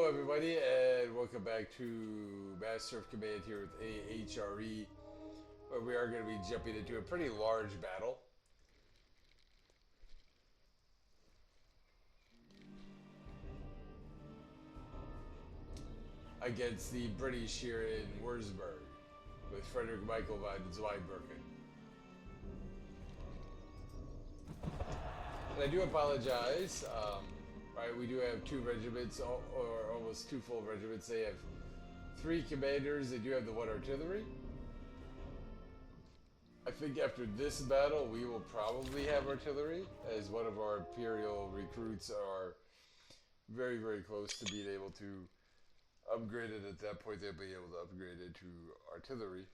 everybody, and welcome back to Master of Command here with HRE, where we are going to be jumping into a pretty large battle. Against the British here in Wurzburg, with Frederick Michael von Zweibrücken. And I do apologize, right, we do have two regiments, or almost two full regiments. They have three commanders, they do have the one artillery. I think after this battle, we will probably have artillery, as one of our Imperial recruits are very, very close to being able to upgrade it. At that point, they'll be able to upgrade it to artillery.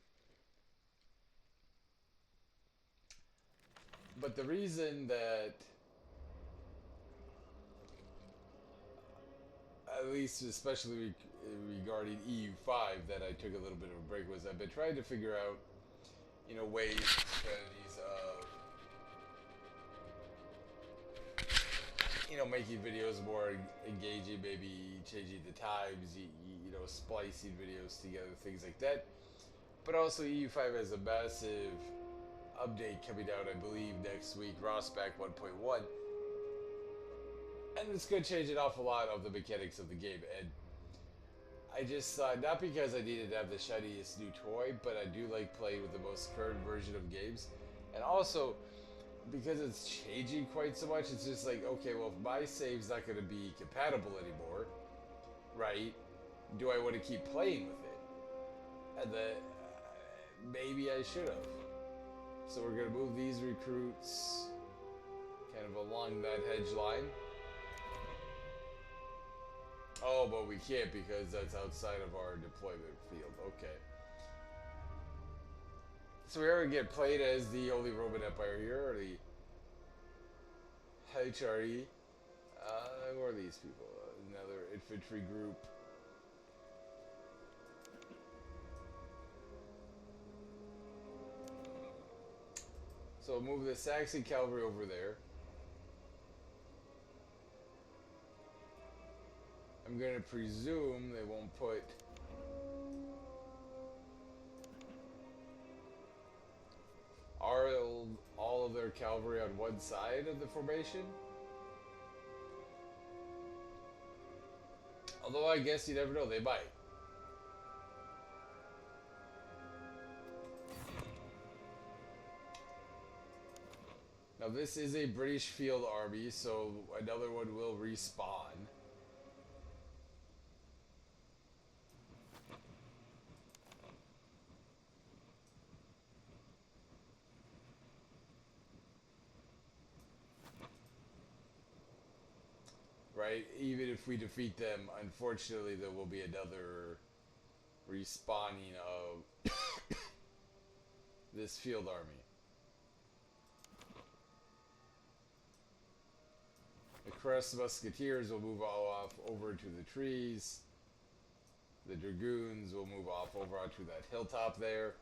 But the reason that, at least especially regarding EU5, that I took a little bit of a break was I've been trying to figure out, ways, strategies of, making videos more engaging, maybe changing the times, splicing videos together, things like that. But also EU5 has a massive update coming out, I believe, next week, Rossback 1.1. And it's going to change an awful lot of the mechanics of the game. And I just thought, not because I needed to have the shiniest new toy, but I do like playing with the most current version of games. And also, because it's changing quite so much, it's just like, okay, well, if my save's not going to be compatible anymore, right, do I want to keep playing with it? And then, maybe I should have. So we're going to move these recruits kind of along that hedge line. Oh, but we can't because that's outside of our deployment field. Okay. So we are going to get played as the Holy Roman Empire here, or the HRE. Who are these people? Another infantry group. So we'll move the Saxon cavalry over there. I'm going to presume they won't put all of their cavalry on one side of the formation. Although I guess you never know, they might. Now this is a British field army, so another one will respawn. Right? Even if we defeat them, unfortunately there will be another respawning of this field army. The Crest Musketeers will move all off over to the trees. The Dragoons will move off over onto that hilltop there.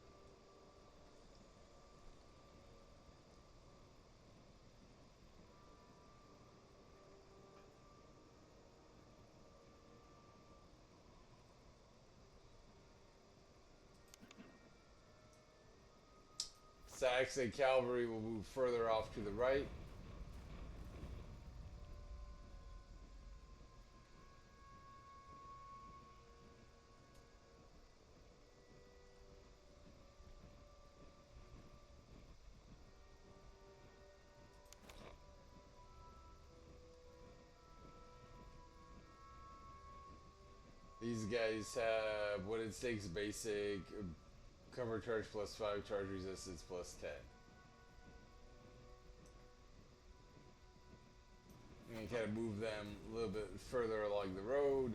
Saxon cavalry will move further off to the right. These guys have what it takes basic cover charge plus 5, charge resistance plus 10. And kind of move them a little bit further along the road.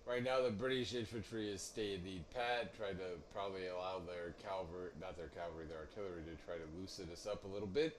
Right now, the British infantry is staying the pat, trying to probably allow their cavalry, not their cavalry, their artillery to try to loosen us up a little bit.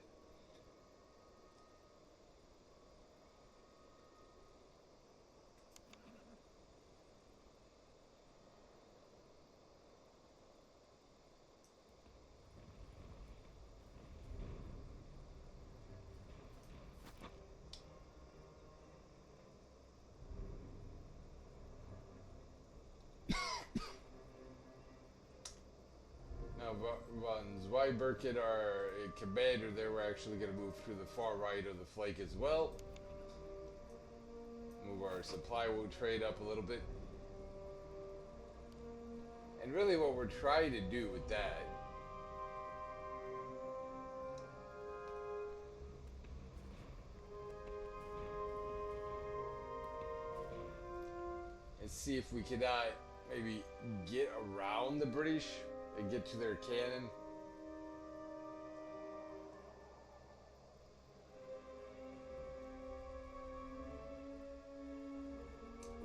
von Zweibrücken, our commander there, we're actually going to move to the far right of the flank as well. Move our supply trade up a little bit. And really what we're trying to do with that is see if we cannot maybe get around the British and get to their cannon.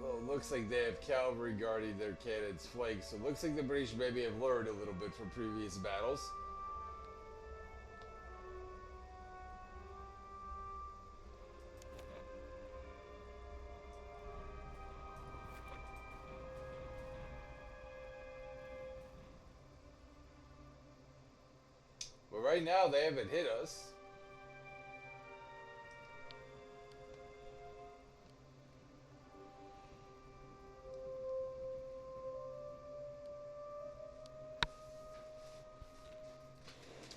Well, it looks like they have cavalry guarding their cannon's flank, so it looks like the British maybe have learned a little bit from previous battles. But right now they haven't hit us.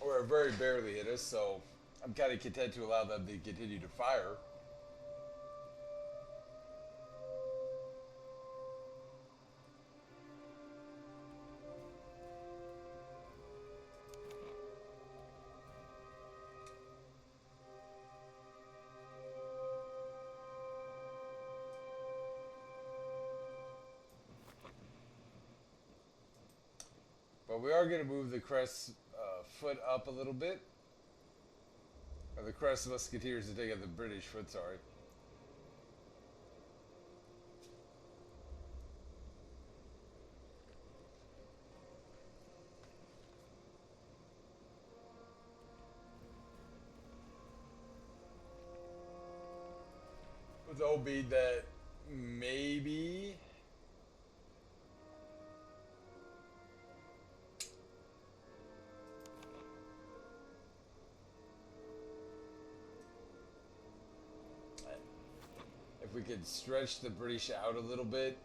Or very barely hit us, so I'm kind of content to allow them to continue to fire. But we are going to move the crest foot up a little bit. Or the crest musketeers to take out the British foot, sorry. With the hope being that maybe if we could stretch the British out a little bit,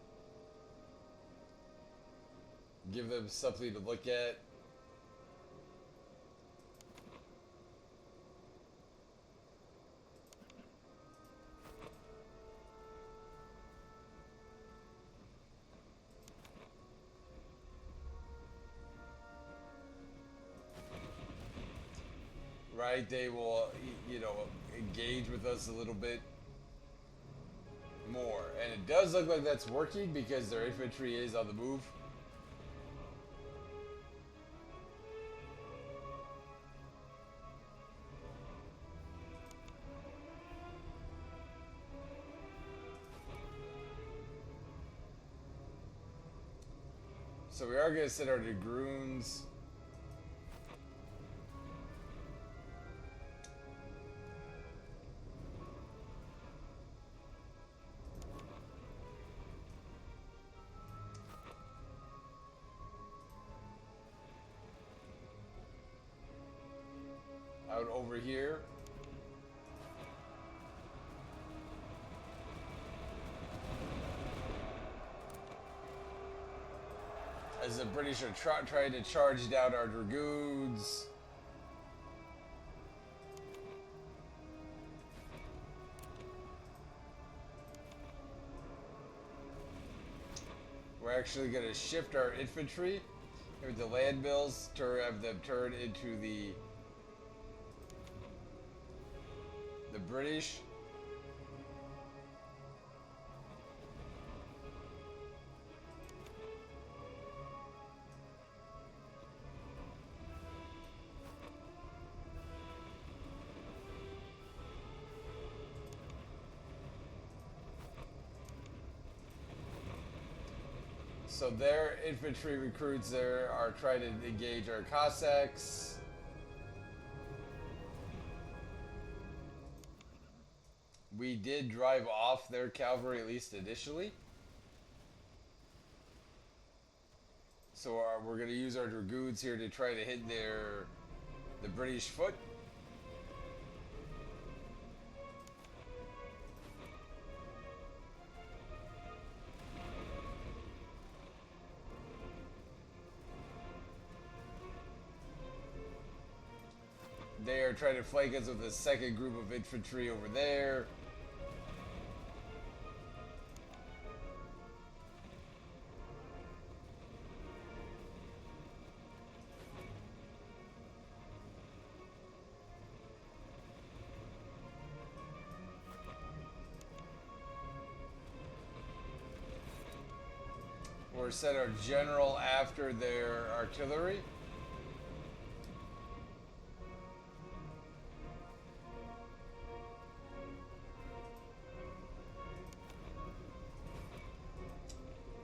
give them something to look at. Right, they will, you know, engage with us a little bit more. And it does look like that's working because their infantry is on the move. So we are going to send our dragoons out over here. As the British are trying to charge down our dragoons. We're actually going to shift our infantry with the land mills to have them turn into the British. So their infantry recruits there are trying to engage our Cossacks. We did drive off their cavalry, at least initially. So we're going to use our dragoons here to try to hit the British foot. They are trying to flank us with a second group of infantry over there. We're set our general after their artillery.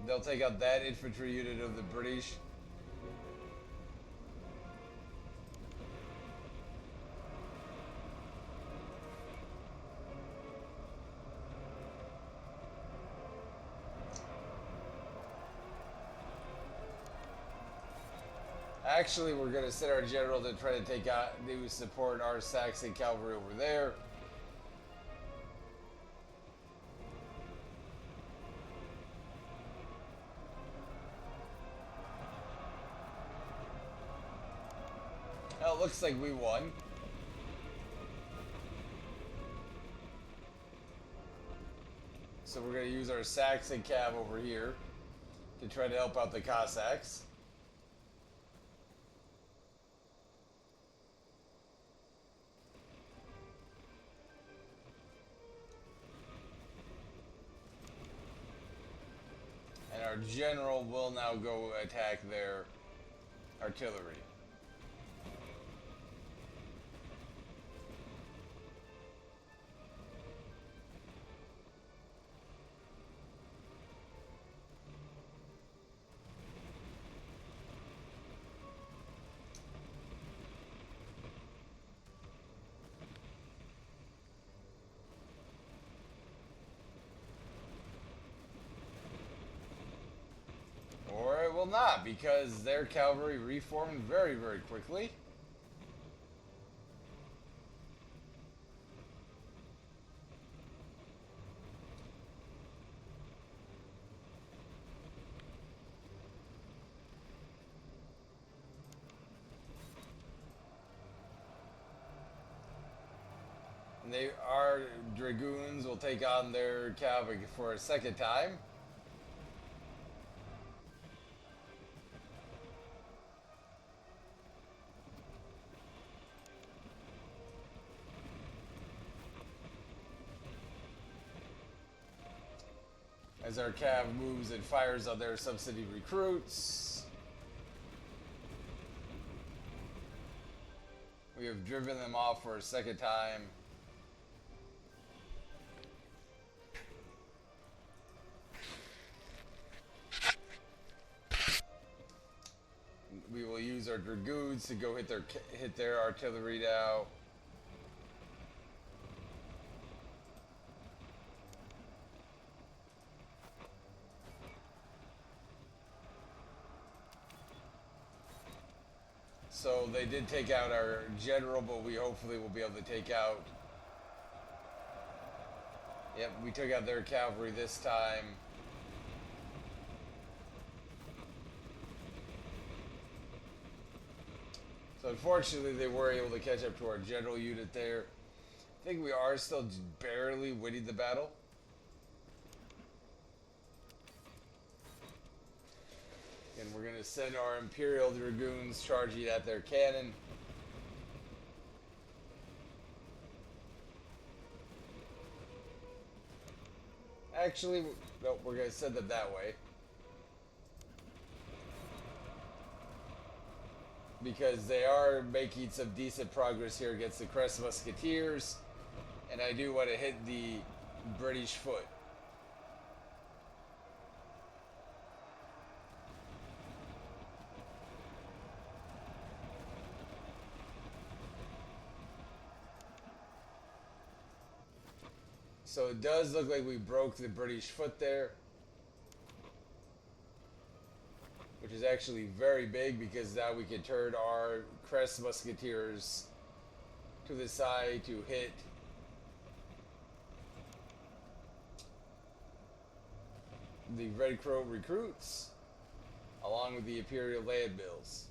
They'll take out that infantry unit of the British. Actually, we're going to send our general to try to take out, to support our Saxon cavalry over there. Well, it looks like we won. So we're going to use our Saxon cav over here to try to help out the Cossacks. And our general will now go attack their artillery. Or it will not, because their cavalry reformed very, very quickly. And our dragoons will take on their cavalry for a second time. As our cav moves and fires on their subsidy recruits. We have driven them off for a second time. We will use our dragoons to go hit their artillery now. So they did take out our general, but we hopefully will be able to take out. Yep, we took out their cavalry this time. So unfortunately, they were able to catch up to our general unit there. I think we are still barely winning the battle. And we're going to send our Imperial Dragoons charging at their cannon. Actually, no, we're going to send them that way. Because they are making some decent progress here against the Crest Musketeers. And I do want to hit the British foot. So it does look like we broke the British foot there. Which is actually very big, because now we can turn our Crest Musketeers to the side to hit the Red Crow recruits along with the Imperial Land Bills.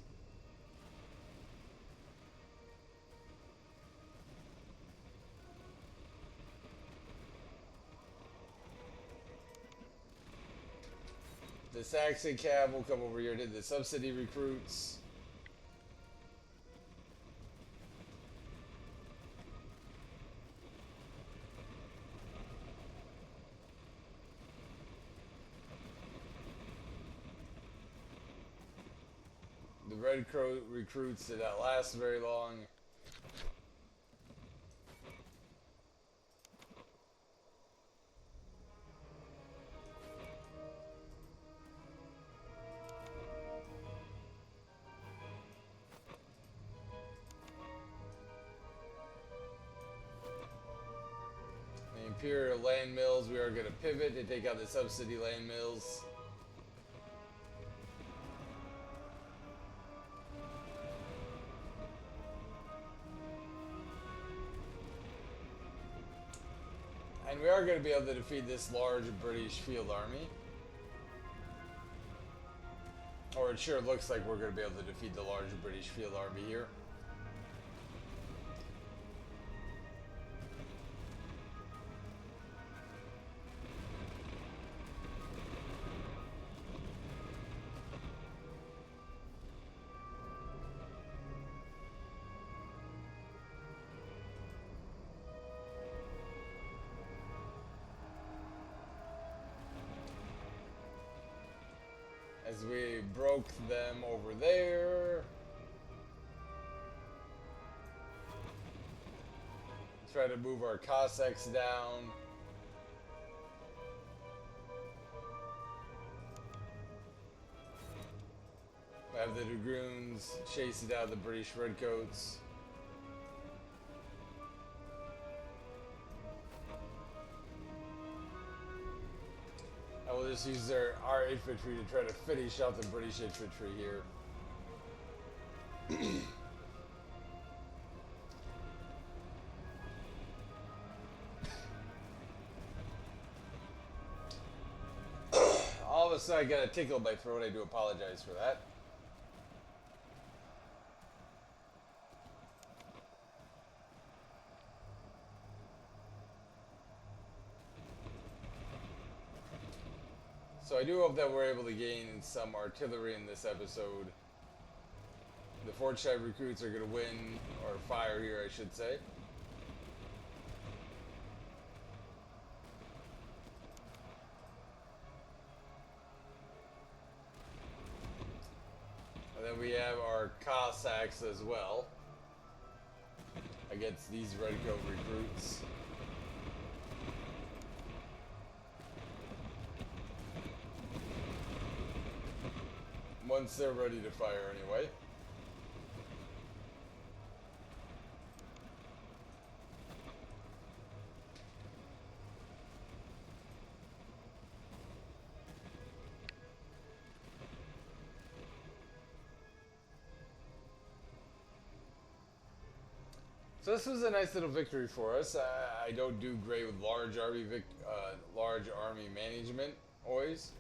The Saxon Cav will come over here to the subsidy recruits. The Red Crow recruits did not last very long. The Imperial land mills, we are going to pivot to take out the subsidy land mills. And we are going to be able to defeat this large British field army. Or it sure looks like we're going to be able to defeat the large British field army here. As we broke them over there. Try to move our Cossacks down. We have the Dragoons chasing down the British Redcoats. I will just use our infantry to try to finish out the British infantry here. All of a sudden I got a tickle in my throat. I do apologize for that. So I do hope that we're able to gain some artillery in this episode. The Fortschritt recruits are going to win, or fire here I should say. And then we have our Cossacks as well against these Redcoat recruits. Once they're ready to fire anyway. So this was a nice little victory for us. I don't do great with large army management always.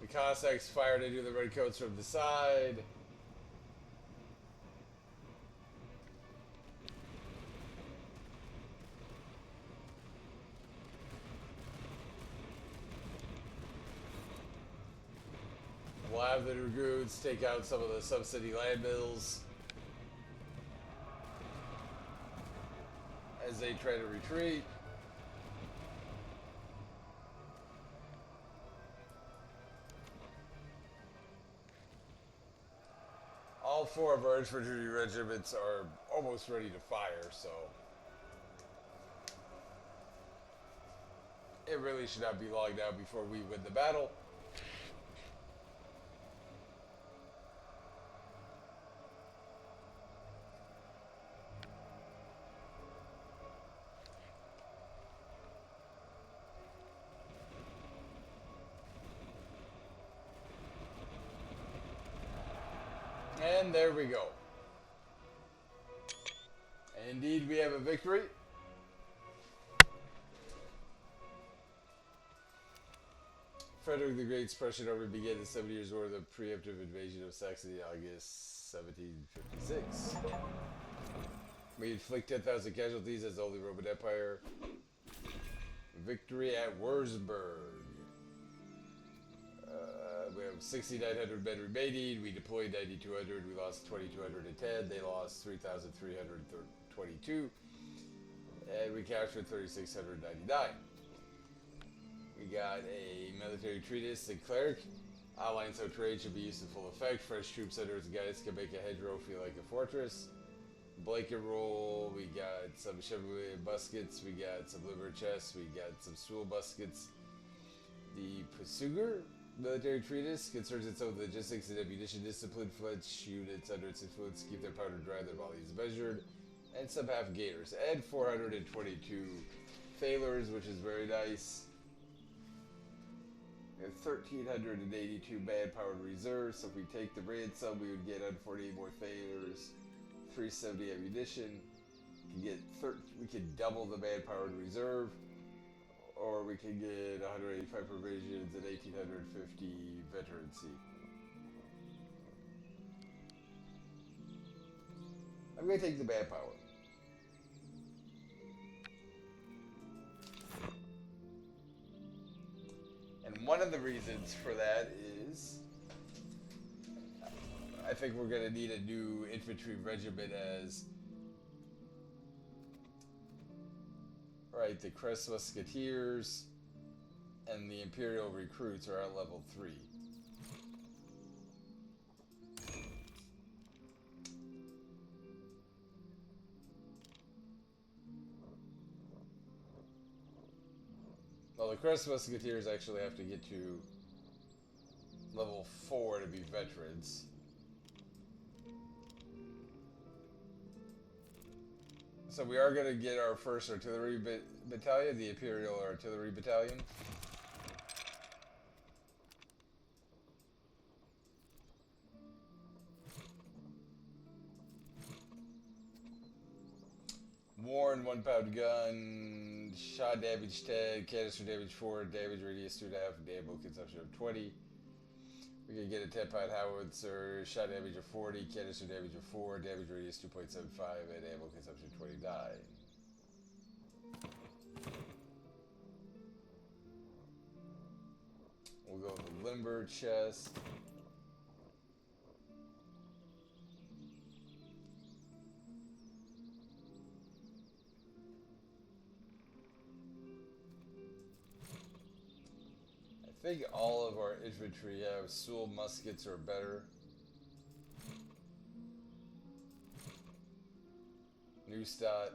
The Cossacks fired into the Redcoats from the side. We'll have the Dragoons take out some of the subsidy land mills as they try to retreat. All four of our infantry regiments are almost ready to fire, so it really should not be long now before we win the battle. And there we go. Indeed, we have a victory. Frederick the Great's Prussian army began the 7 Years' War, the preemptive invasion of Saxony in August 1756. We inflict 10,000 casualties as the Holy Roman Empire. Victory at Wurzburg. We have 6,900 men remaining. We deployed 9,200. We lost 2,210. They lost 3,322. And we captured 3,699. We got a military treatise. The cleric. Outline so trade should be used in full effect. Fresh troops under its guidance can make a hedgerow feel like a fortress. Blanket roll. We got some Chevrolet muskets. We got some liver chests. We got some stool muskets. The Pursuger military treatise concerns itself with logistics and ammunition discipline. French units under its influence keep their powder dry, their volleys measured, and some half gaiters. And 422 failures, which is very nice. We have 1,382 man-powered reserves. So if we take the ransom, we would get 148 more failures, 370 ammunition. We can double the man-powered reserve. Or we can get 185 provisions and 1,850 veterancy. I'm going to take the manpower. And one of the reasons for that is I think we're going to need a new infantry regiment as... Right, the Crest Musketeers and the Imperial Recruits are at level 3. Well, the Crest Musketeers actually have to get to level 4 to be veterans. So we are going to get our first artillery battalion, the Imperial Artillery Battalion. Warren, 1 pound gun, shot damage 10, canister damage 4, damage radius 2.5, and ammo consumption of 20. We can get a 10 pound howitzer, shot damage of 40, canister damage of 4, damage radius 2.75, and ammo consumption 29. We'll go with the limber chest. I think all of our infantry have Sewell muskets or better. Neustadt.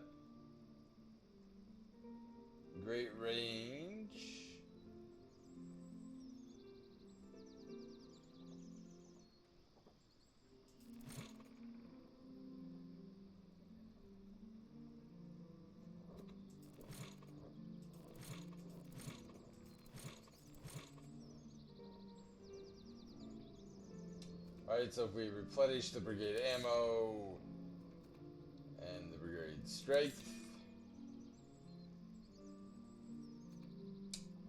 Great range. Alright, so if we replenish the brigade ammo and the brigade strength,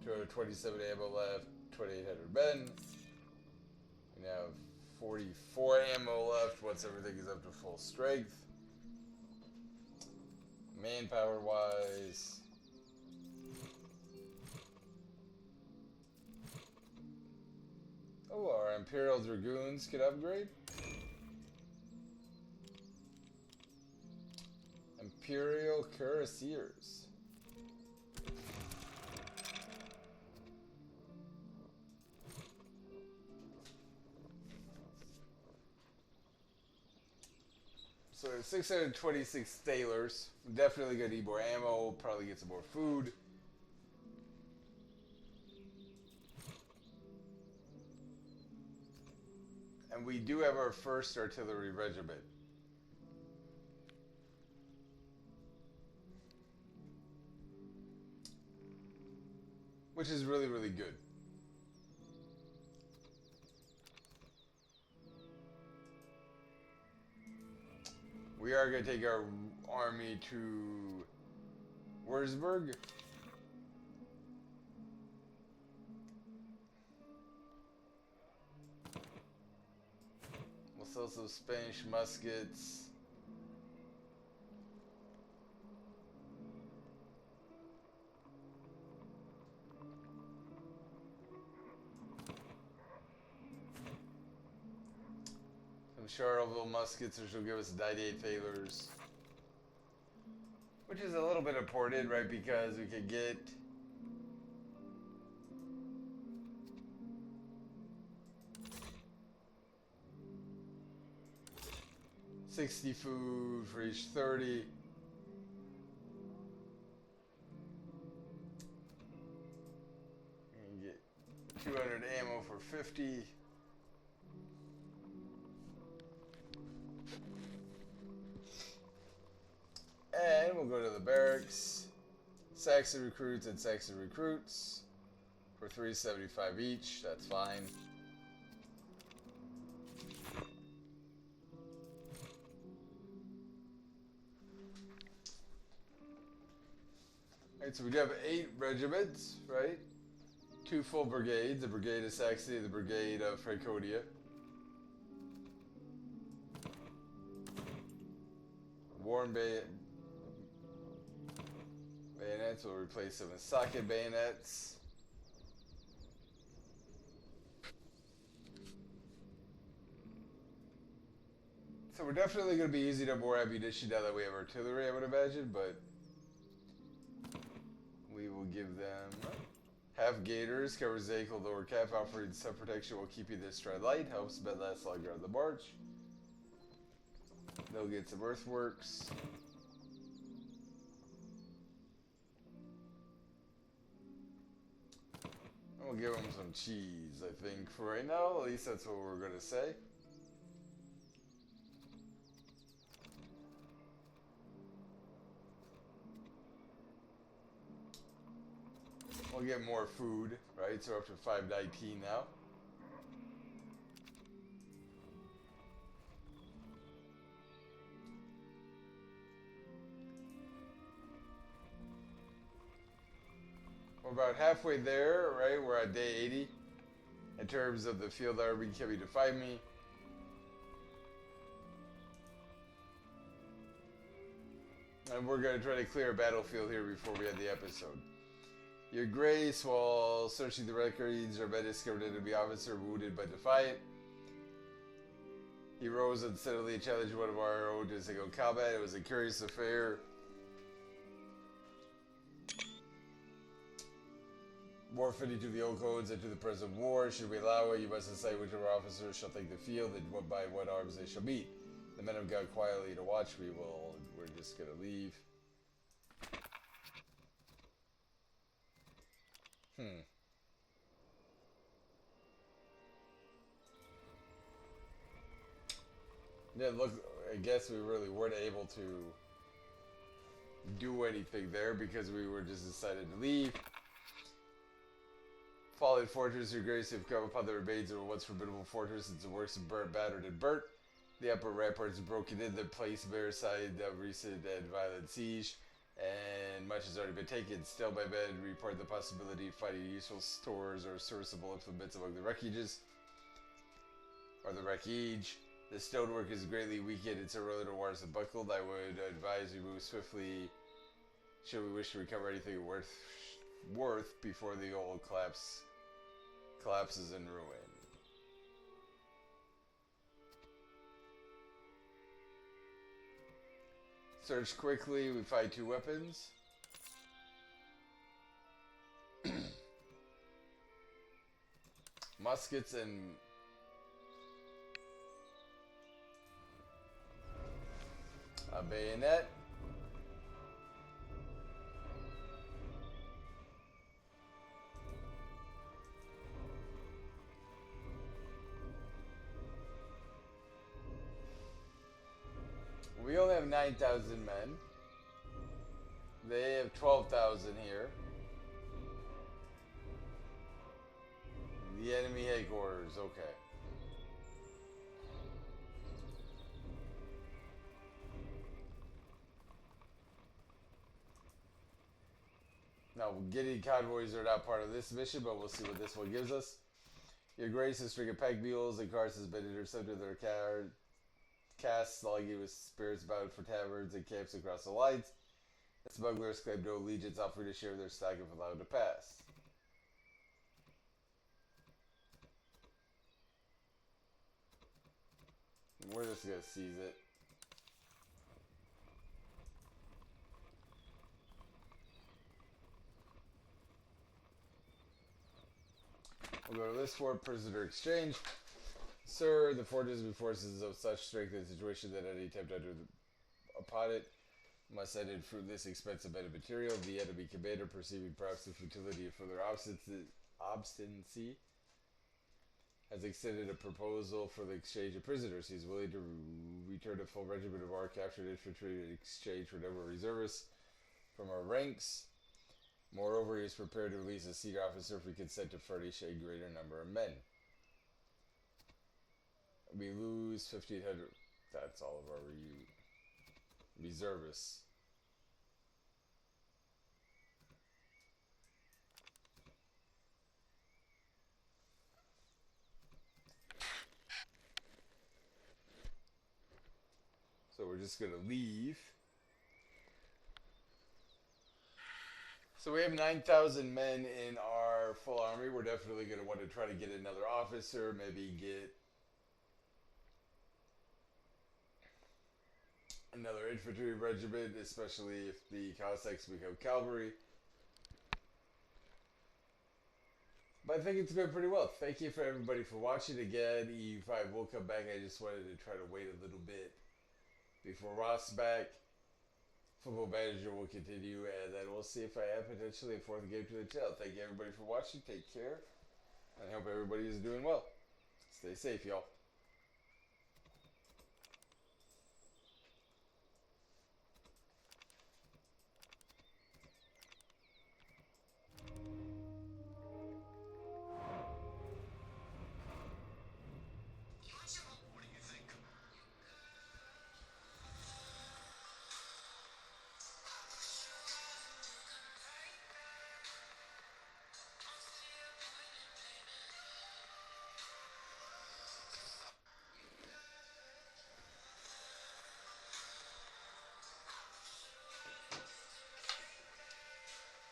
227 ammo left, 2,800 men. We now have 44 ammo left once everything is up to full strength. Manpower wise, oh, our Imperial Dragoons could upgrade. Imperial Cuirassiers. So 626 thalers. Definitely gonna need more ammo, probably get some more food. And we do have our first artillery regiment. Which is really, really good. we are going to take our army to Wurzburg. We'll sell some Spanish muskets. Charleville muskets, which will give us 98 thalers, which is a little bit important, right? Because we could get $60 food for each 30. And get 200 ammo for 50. And we'll go to the barracks, Saxon recruits and Saxon recruits for $375 each. That's fine. Alright, so we do have 8 regiments, right? 2 full brigades, the Brigade of Saxony, the Brigade of Franconia. Warren bayonets will replace them with socket bayonets. So we're definitely going to be using up more ammunition now that we have artillery, I would imagine, but we will give them half gators, covers the ankle, lower calf, offering some protection while keeping their stride light, helps men last longer on the march. They'll get some earthworks. We'll give them some cheese, I think, for right now. At least that's what we're going to say. We'll get more food, right? So we're up to 519 now. We're about halfway there, right? We're at day 80 in terms of the field army coming to fight me. And we're going to try to clear a battlefield here before we end the episode. Your Grace, while searching the records, our men discovered an enemy officer wounded but defiant. He rose and steadily challenged one of our own to single combat. It was a curious affair. More fitting to the old codes and to the present war. Should we allow it, you must decide which of our officers shall take the field and what by what arms they shall meet. The men have gone quietly to watch. We're just gonna leave. Yeah, look, I guess we really weren't able to do anything there because we were just decided to leave. Fallen fortress, your grace, have come upon the remains of a once formidable fortress. Its works of burnt, battered, and burnt. The upper ramparts broken in, the place bare side of recent and violent siege, and much has already been taken. Still, my men report the possibility of finding useful stores or serviceable implements among the wreckages, or the wreckage. The stonework is greatly weakened, its earlier wires have buckled. I would advise we move swiftly should we wish to recover anything worth before the old collapses in ruin. Search quickly, we find 2 weapons. Muskets and a bayonet. We only have 9,000 men. They have 12,000 here. The enemy headquarters, okay. Now, getting convoys are not part of this mission, but we'll see what this one gives us. Your Grace, a string of pack mules and carts has been intercepted. Their casks logging with spirits bound for taverns and camps across the lines. The smugglers claim no allegiance, offering to share their stock if allowed to pass. We're just going to seize it. We'll go to this fort, prisoner exchange. Sir, the fort is before us is of such strength and situation that any attempt upon it must end in fruitless expensive men of material. The enemy commander, perceiving perhaps the futility of further obstinacy, has extended a proposal for the exchange of prisoners. He is willing to return a full regiment of our captured infantry in exchange for number of reservists from our ranks. Moreover, he is prepared to release a senior officer if we consent to furnish a greater number of men. We lose 1,500. That's all of our reservists. So we're just going to leave. So we have 9,000 men in our full army. We're definitely going to want to try to get another officer, maybe get another infantry regiment, especially if the Cossacks become cavalry. But I think it's going pretty well. Thank you for everybody for watching. Again, E5 will come back. I just wanted to try to wait a little bit before Ross back. Football Manager will continue, and then we'll see if I add potentially a fourth game to the channel. Thank you everybody for watching. Take care. I hope everybody is doing well. Stay safe, y'all.